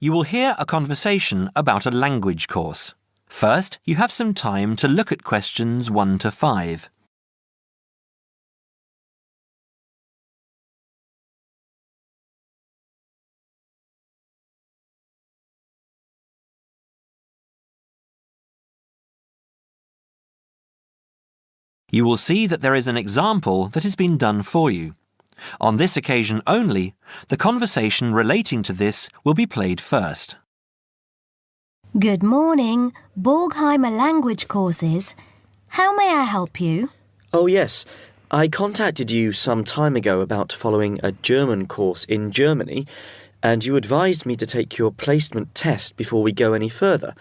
You will hear a conversation about a language course. First, you have some time to look at questions 1 to 5. You will see that there is an example that has been done for you. On this occasion only, the conversation relating to this will be played first. Good morning, Borgheimer Language Courses. How may I help you? Oh, yes. I contacted you some time ago about following a German course in Germany, and you advised me to take your placement test before we go any further.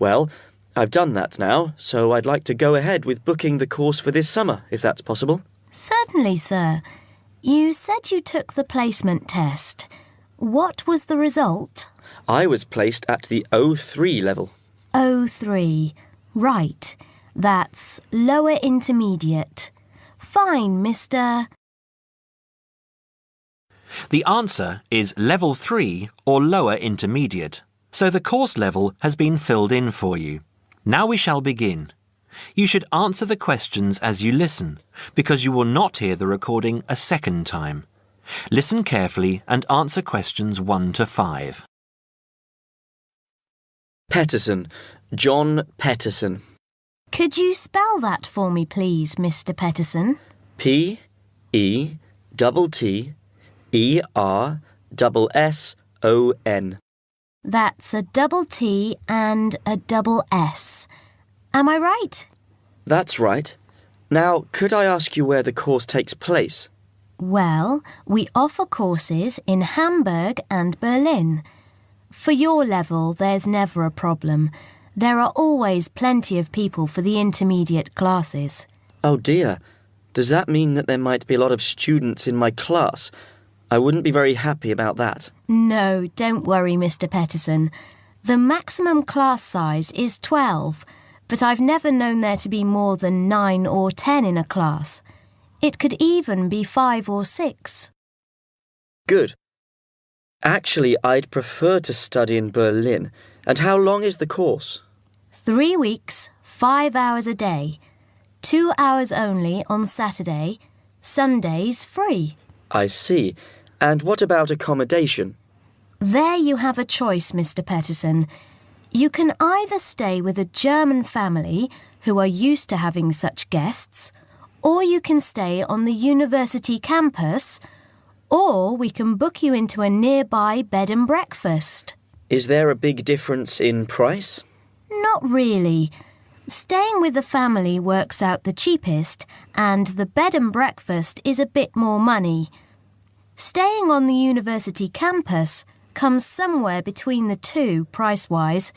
Well, I've done that now, so I'd like to go ahead with booking the course for this summer, if that's possible. Certainly, sir. You said you took the placement test. What was the result? I was placed at the O3 level. O3. Right. That's lower intermediate. Fine, Mr. The answer is Level 3 or lower intermediate, so the course level has been filled in for you. Now we shall begin. You should answer the questions as you listen, because you will not hear the recording a second time. Listen carefully and answer questions 1 to 5. Petterson. John Petterson. Could you spell that for me, please, Mr. Petterson? P-E-T-T-E-R-S-S-O-N. That's a double T and a double S. Am I right? That's right. Now, could I ask you where the course takes place? Well, we offer courses in Hamburg and Berlin. For your level, there's never a problem. There are always plenty of people for the intermediate classes. Oh dear. Does that mean that there might be a lot of students in my class? I wouldn't be very happy about that. No, don't worry, Mr. Petterson. The maximum class size is 12, but I've never known there to be more than 9 or 10 in a class. It could even be 5 or 6. Good. Actually, I'd prefer to study in Berlin. And how long is the course? 3 weeks, 5 hours a day. 2 hours only on Saturday. Sundays free. I see. And what about accommodation? There you have a choice, Mr. Petterson. You can either stay with a German family who are used to having such guests, or you can stay on the university campus, or we can book you into a nearby bed and breakfast. Is there a big difference in price? Not really. Staying with the family works out the cheapest, and the bed and breakfast is a bit more money. Staying on the university campus comes somewhere between the two price-wise,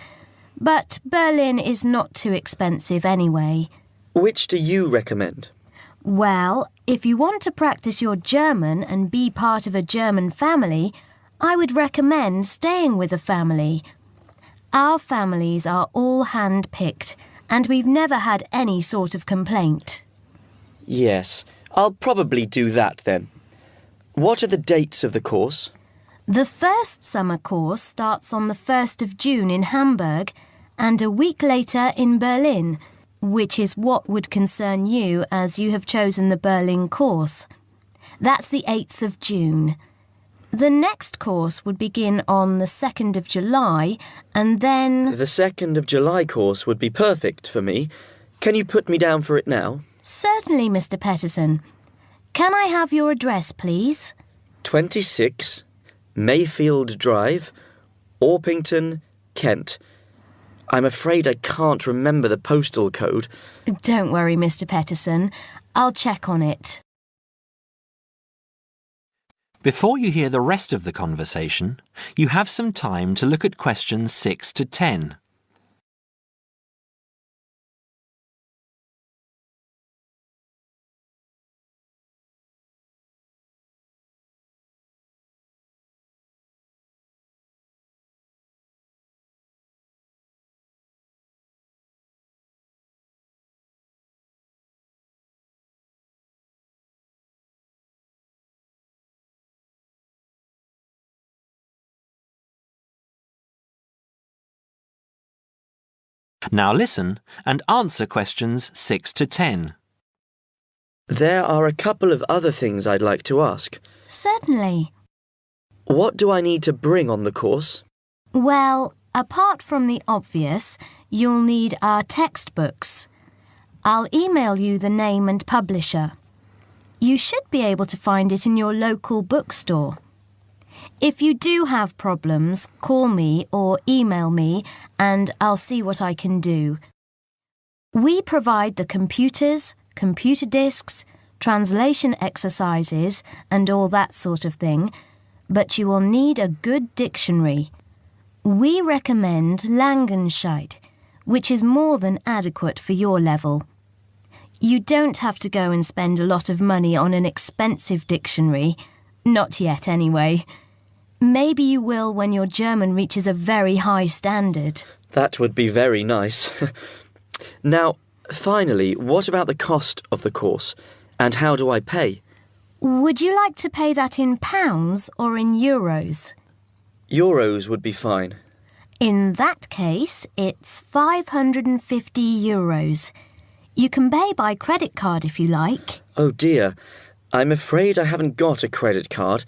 but Berlin is not too expensive anyway. Which do you recommend? Well, if you want to practice your German and be part of a German family, I would recommend staying with a family. Our families are all hand-picked, and we've never had any sort of complaint. Yes, I'll probably do that then. What are the dates of the course? The first summer course starts on the 1st of June in Hamburg and a week later in Berlin, which is what would concern you as you have chosen the Berlin course. That's the 8th of June. The next course would begin on the 2nd of July and then... The 2nd of July course would be perfect for me. Can you put me down for it now? Certainly, Mr. Petterson. Can I have your address, please? 26 Mayfield Drive, Orpington, Kent. I'm afraid I can't remember the postal code. Don't worry, Mr. Petterson. I'll check on it. Before you hear the rest of the conversation, you have some time to look at questions 6 to 10. Now listen and answer questions 6 to 10. There are a couple of other things I'd like to ask. Certainly. What do I need to bring on the course? Well, apart from the obvious, you'll need our textbooks. I'll email you the name and publisher. You should be able to find it in your local bookstore. If you do have problems, call me or email me and I'll see what I can do. We provide the computers, computer disks, translation exercises and all that sort of thing, but you will need a good dictionary. We recommend Langenscheidt, which is more than adequate for your level. You don't have to go and spend a lot of money on an expensive dictionary. Not yet, anyway. Maybe you will when your German reaches a very high standard. That would be very nice. Now, finally, what about the cost of the course? And how do I pay? Would you like to pay that in pounds or in euros? Euros would be fine. In that case, it's 550 euros. You can pay by credit card if you like. Oh dear, I'm afraid I haven't got a credit card.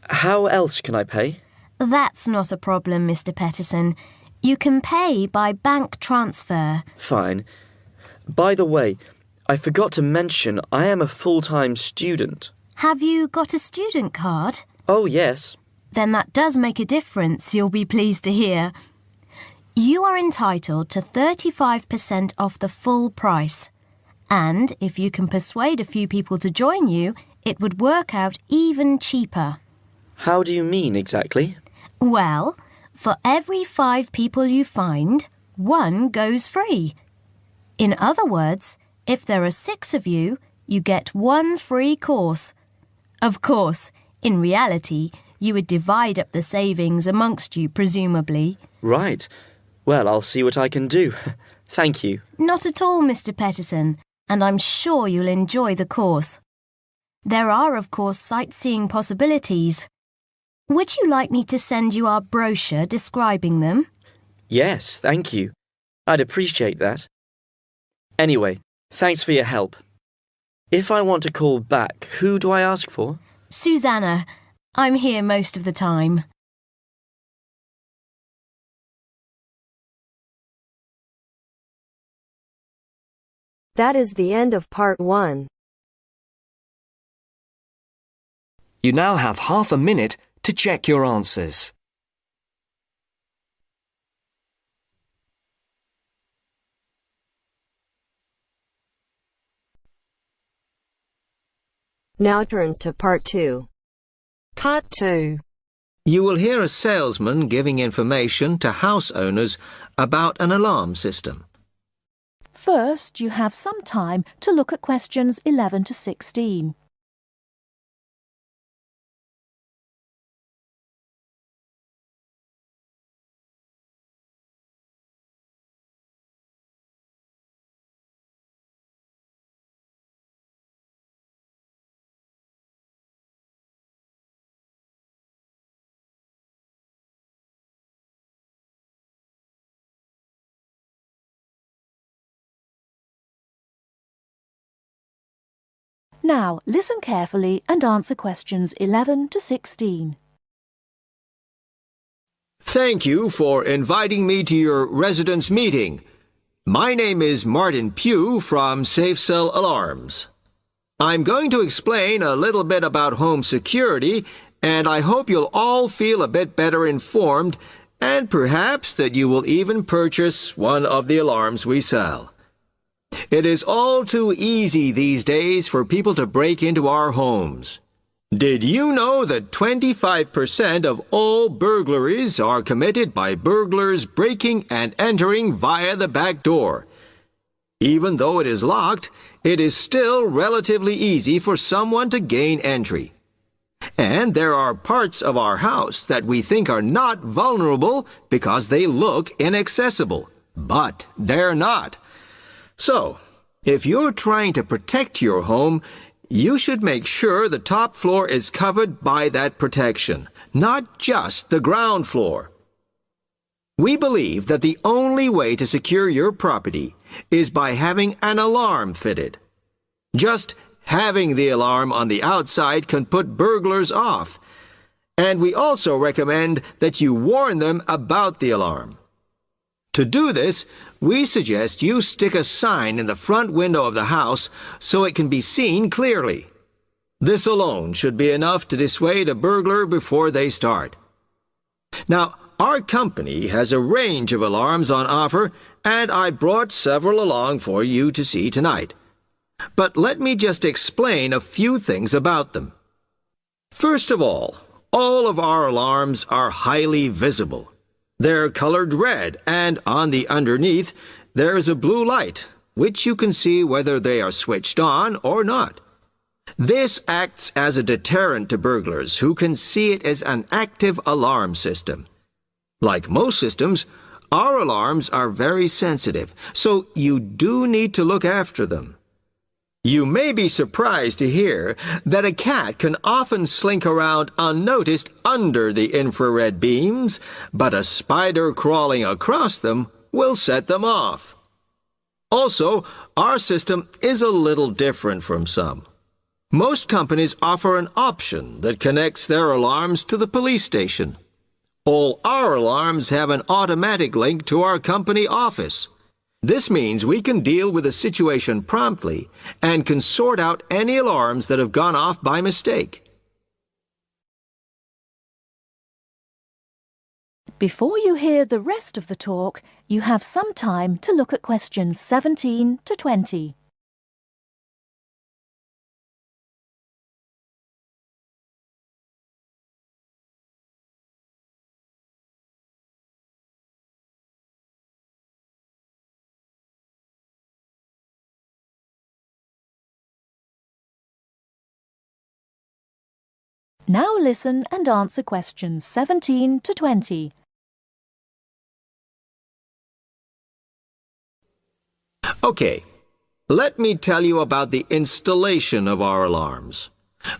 How else can I pay? That's not a problem, Mr. Peterson. You can pay by bank transfer. Fine. By the way, I forgot to mention I am a full-time student. Have you got a student card? Oh, yes. Then that does make a difference, you'll be pleased to hear. You are entitled to 35% off the full price. And if you can persuade a few people to join you, it would work out even cheaper. How do you mean exactly? Well, for every 5 people you find, 1 goes free. In other words, if there are 6 of you, you get 1 free course. Of course, in reality, you would divide up the savings amongst you, presumably. Right. Well, I'll see what I can do. Thank you. Not at all, Mr. Peterson, and I'm sure you'll enjoy the course. There are, of course, sightseeing possibilities. Would you like me to send you our brochure describing them? Yes, thank you. I'd appreciate that. Anyway, thanks for your help. If I want to call back, who do I ask for? Susanna. I'm here most of the time. That is the end of part 1. You now have half a minute to check your answers. Now turns to part 2. Part 2. You will hear a salesman giving information to house owners about an alarm system. First, you have some time to look at questions 11 to 16. Now, listen carefully and answer questions 11 to 16. Thank you for inviting me to your residence meeting. My name is Martin Pugh from Safe Cell Alarms. I'm going to explain a little bit about home security, and I hope you'll all feel a bit better informed, and perhaps that you will even purchase one of the alarms we sell. It is all too easy these days for people to break into our homes. Did you know that 25% of all burglaries are committed by burglars breaking and entering via the back door? Even though it is locked, it is still relatively easy for someone to gain entry. And there are parts of our house that we think are not vulnerable because they look inaccessible. But they're not. So, if you're trying to protect your home, you should make sure the top floor is covered by that protection, not just the ground floor. We believe that the only way to secure your property is by having an alarm fitted. Just having the alarm on the outside can put burglars off, and we also recommend that you warn them about the alarm. To do this, we suggest you stick a sign in the front window of the house so it can be seen clearly. This alone should be enough to dissuade a burglar before they start. Now, our company has a range of alarms on offer, and I brought several along for you to see tonight. But let me just explain a few things about them. First of all of our alarms are highly visible. They're colored red, and on the underneath, there's a blue light, which you can see whether they are switched on or not. This acts as a deterrent to burglars who can see it as an active alarm system. Like most systems, our alarms are very sensitive, so you do need to look after them. You may be surprised to hear that a cat can often slink around unnoticed under the infrared beams, but a spider crawling across them will set them off. Also, our system is a little different from some. Most companies offer an option that connects their alarms to the police station. All our alarms have an automatic link to our company office. This means we can deal with a situation promptly and can sort out any alarms that have gone off by mistake. Before you hear the rest of the talk, you have some time to look at questions 17 to 20. Now listen and answer questions 17 to 20. Okay, let me tell you about the installation of our alarms.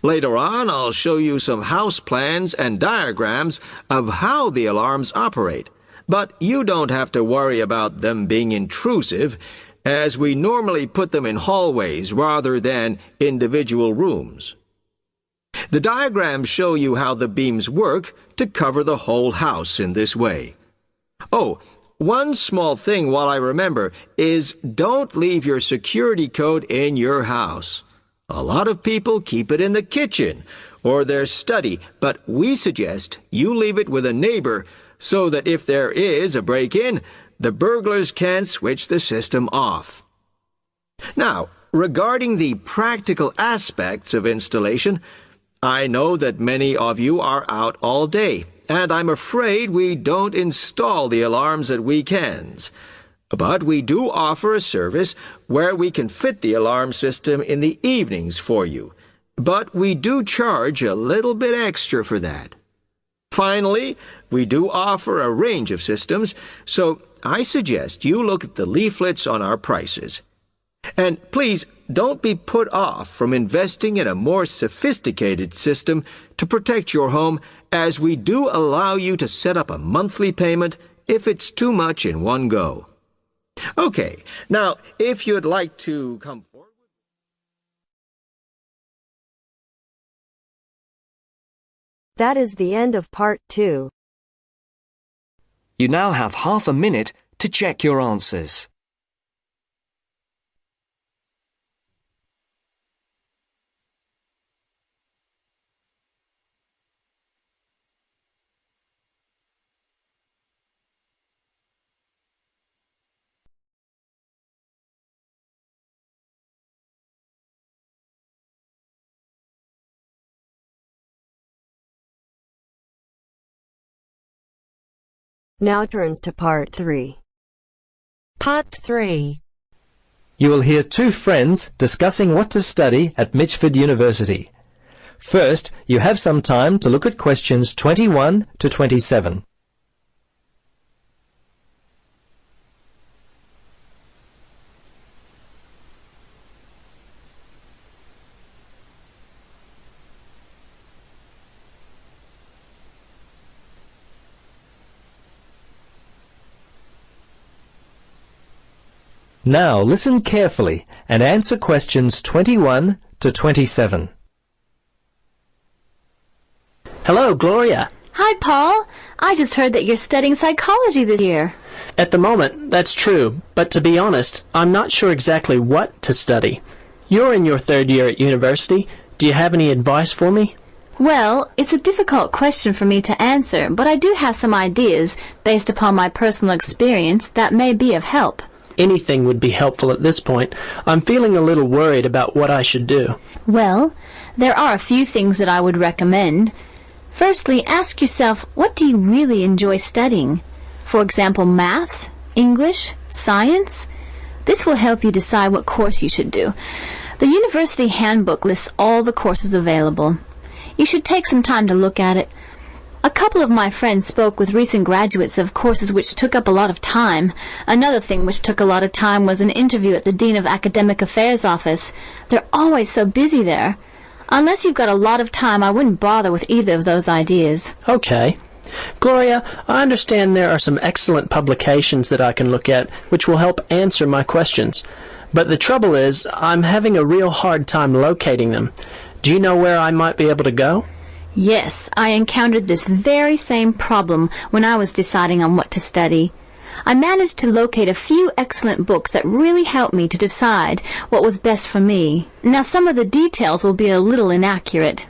Later on, I'll show you some house plans and diagrams of how the alarms operate, but you don't have to worry about them being intrusive, as we normally put them in hallways rather than individual rooms. The diagrams show you how the beams work to cover the whole house in this way. Oh, one small thing while I remember is don't leave your security code in your house. A lot of people keep it in the kitchen or their study, but we suggest you leave it with a neighbor so that if there is a break-in, the burglars can't switch the system off. Now, regarding the practical aspects of installation, I know that many of you are out all day, and I'm afraid we don't install the alarms at weekends. But we do offer a service where we can fit the alarm system in the evenings for you. But we do charge a little bit extra for that. Finally, we do offer a range of systems, so I suggest you look at the leaflets on our prices. And please, don't be put off from investing in a more sophisticated system to protect your home, as we do allow you to set up a monthly payment if it's too much in one go. Okay, now, if you'd like to come forward. That is the end of part 2. You now have half a minute to check your answers. Now turns to part 3. Part 3. You will hear two friends discussing what to study at Mitchford University. First, you have some time to look at questions 21 to 27. Now listen carefully and answer questions 21 to 27. Hello, Gloria. Hi, Paul. I just heard that you're studying psychology this year. At the moment, that's true, but to be honest, I'm not sure exactly what to study. You're in your third year at university. Do you have any advice for me? Well, it's a difficult question for me to answer, but I do have some ideas, based upon my personal experience, that may be of help. Anything would be helpful at this point. I'm feeling a little worried about what I should do. Well, there are a few things that I would recommend. Firstly, ask yourself, what do you really enjoy studying? For example, maths, English, science? This will help you decide what course you should do. The university handbook lists all the courses available. You should take some time to look at it. A couple of my friends spoke with recent graduates of courses which took up a lot of time. Another thing which took a lot of time was an interview at the Dean of Academic Affairs office. They're always so busy there. Unless you've got a lot of time, I wouldn't bother with either of those ideas. Okay. Gloria, I understand there are some excellent publications that I can look at which will help answer my questions. But the trouble is, I'm having a real hard time locating them. Do you know where I might be able to go? Yes, I encountered this very same problem when I was deciding on what to study. I managed to locate a few excellent books that really helped me to decide what was best for me. Now, some of the details will be a little inaccurate.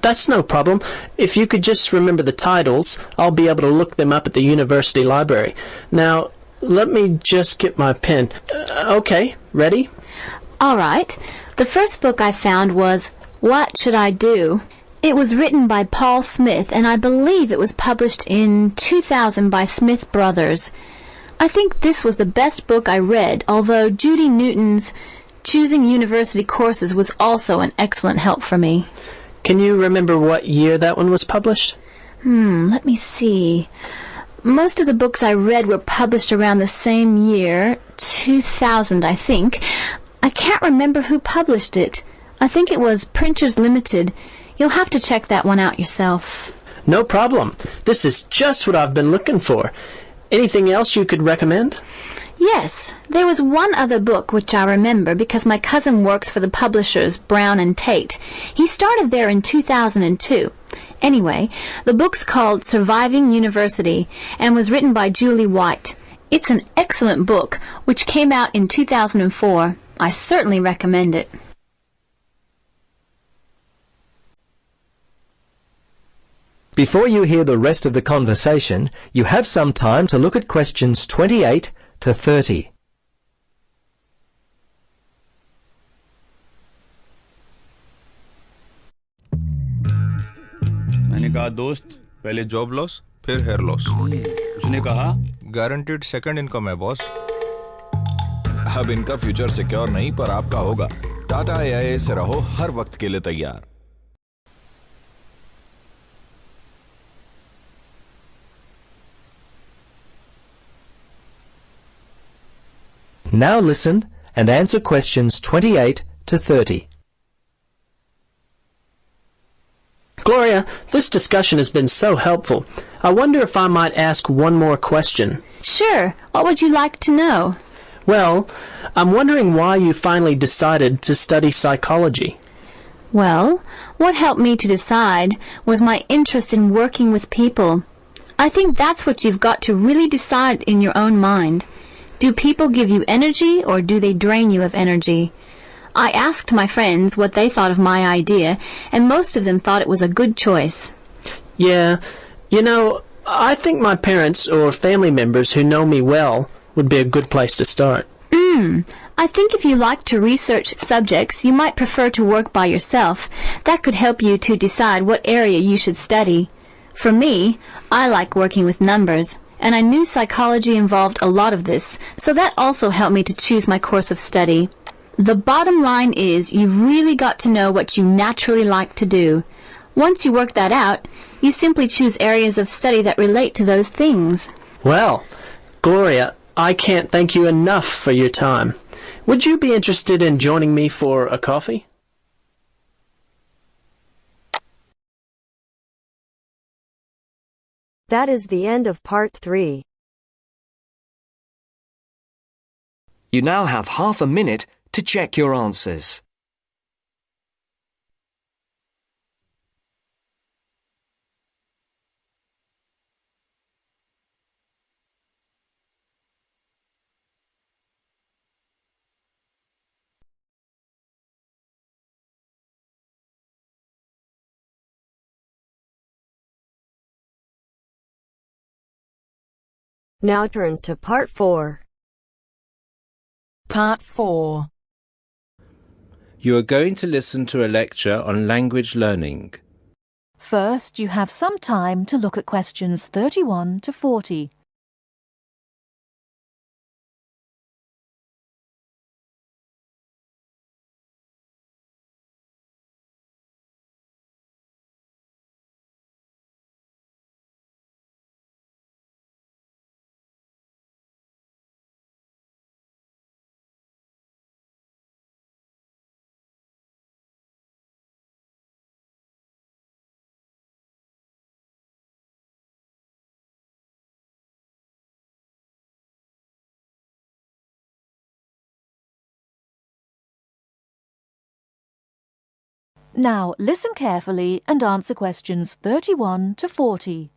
That's no problem. If you could just remember the titles, I'll be able to look them up at the university library. Now, let me just get my pen. Okay, ready? All right. The first book I found was What Should I Do? It was written by Paul Smith, and I believe it was published in 2000 by Smith Brothers. I think this was the best book I read, although Judy Newton's Choosing University Courses was also an excellent help for me. Can you remember what year that one was published? Let me see. Most of the books I read were published around the same year, 2000, I think. I can't remember who published it. I think it was Printers Limited. You'll have to check that one out yourself. No problem. This is just what I've been looking for. Anything else you could recommend? Yes, there was one other book which I remember because my cousin works for the publishers Brown and Tate. He started there in 2002. Anyway, the book's called Surviving University and was written by Julie White. It's an excellent book which came out in 2004. I certainly recommend it. Before you hear the rest of the conversation, you have some time to look at questions 28 to 30. मैंने कहा दोस्त पहले job loss फिर hair loss उसने कहा guaranteed second income है boss अब इनका फ्यूचर सिक्योर नहीं पर आपका होगा टाटा AIA से रहो हर वक्त के लिए तैयार Now listen and answer questions 28 to 30. Gloria, this discussion has been so helpful. I wonder if I might ask one more question. Sure. What would you like to know? Well, I'm wondering why you finally decided to study psychology. Well, what helped me to decide was my interest in working with people. I think that's what you've got to really decide in your own mind. Do people give you energy or do they drain you of energy? I asked my friends what they thought of my idea, and most of them thought it was a good choice. Yeah, you know, I think my parents or family members who know me well would be a good place to start. I think if you like to research subjects, you might prefer to work by yourself. That could help you to decide what area you should study. For me, I like working with numbers, and I knew psychology involved a lot of this, so that also helped me to choose my course of study. The bottom line is you've really got to know what you naturally like to do. Once you work that out, you simply choose areas of study that relate to those things. Well, Gloria, I can't thank you enough for your time. Would you be interested in joining me for a coffee? That is the end of part 3. You now have half a minute to check your answers. Now turns to Part 4. Part 4. You are going to listen to a lecture on language learning. First, you have some time to look at questions 31 to 40. Now listen carefully and answer questions 31 to 40.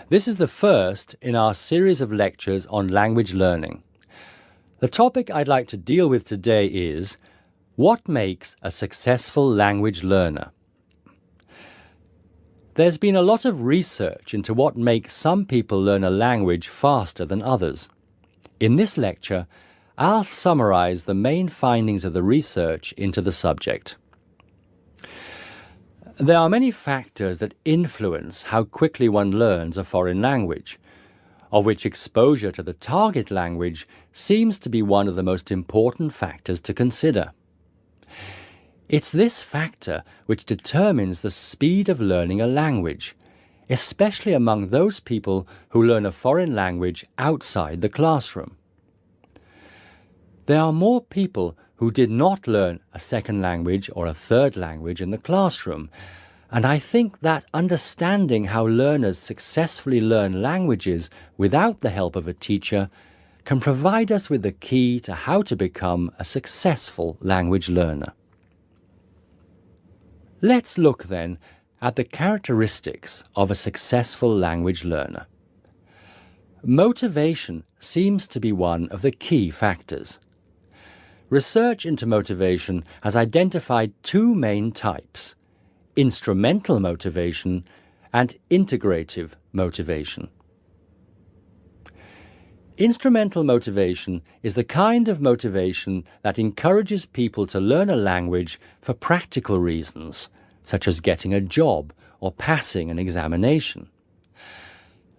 This is the first in our series of lectures on language learning. The topic I'd like to deal with today is what makes a successful language learner? There's been a lot of research into what makes some people learn a language faster than others. In this lecture, I'll summarize the main findings of the research into the subject. There are many factors that influence how quickly one learns a foreign language, of which exposure to the target language seems to be one of the most important factors to consider. It's this factor which determines the speed of learning a language, especially among those people who learn a foreign language outside the classroom. There are more people who did not learn a second language or a third language in the classroom, and I think that understanding how learners successfully learn languages without the help of a teacher can provide us with the key to how to become a successful language learner. Let's look then at the characteristics of a successful language learner. Motivation seems to be one of the key factors. Research into motivation has identified two main types: instrumental motivation and integrative motivation. Instrumental motivation is the kind of motivation that encourages people to learn a language for practical reasons, such as getting a job or passing an examination.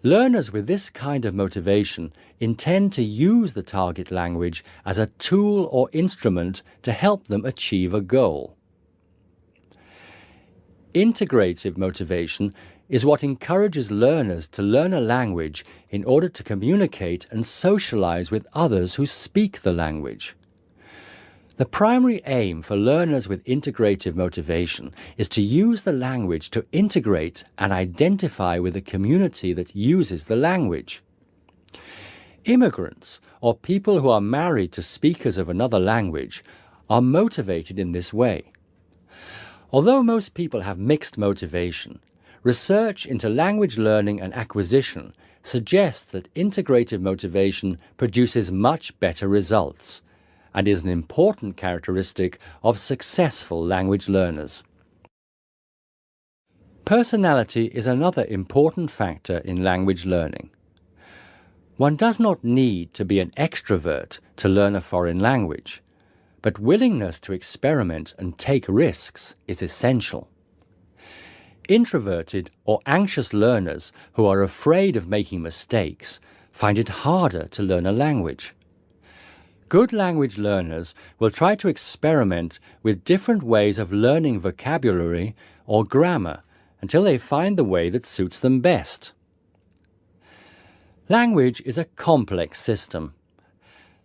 Learners with this kind of motivation intend to use the target language as a tool or instrument to help them achieve a goal. Integrative motivation is what encourages learners to learn a language in order to communicate and socialize with others who speak the language. The primary aim for learners with integrative motivation is to use the language to integrate and identify with the community that uses the language. Immigrants, or people who are married to speakers of another language, are motivated in this way. Although most people have mixed motivation, research into language learning and acquisition suggests that integrative motivation produces much better results and is an important characteristic of successful language learners. Personality is another important factor in language learning. One does not need to be an extrovert to learn a foreign language, but willingness to experiment and take risks is essential. Introverted or anxious learners who are afraid of making mistakes find it harder to learn a language. Good language learners will try to experiment with different ways of learning vocabulary or grammar until they find the way that suits them best. Language is a complex system.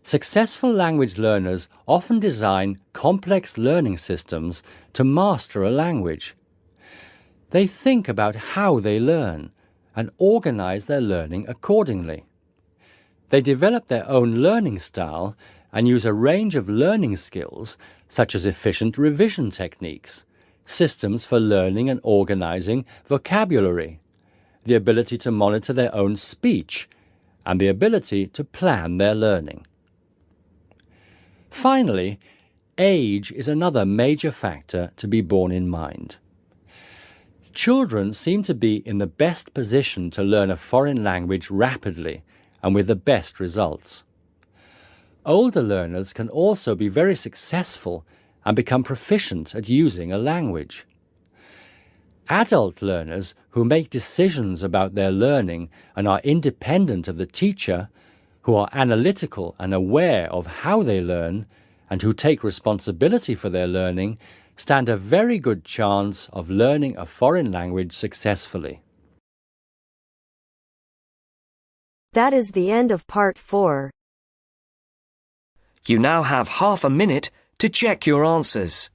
Successful language learners often design complex learning systems to master a language. They think about how they learn and organize their learning accordingly. They develop their own learning style and use a range of learning skills such as efficient revision techniques, systems for learning and organizing vocabulary, the ability to monitor their own speech, and the ability to plan their learning. Finally, age is another major factor to be borne in mind. Children seem to be in the best position to learn a foreign language rapidly and with the best results. Older learners can also be very successful and become proficient at using a language. Adult learners who make decisions about their learning and are independent of the teacher, who are analytical and aware of how they learn, and who take responsibility for their learning, stand a very good chance of learning a foreign language successfully. That is the end of part 4. You now have half a minute to check your answers.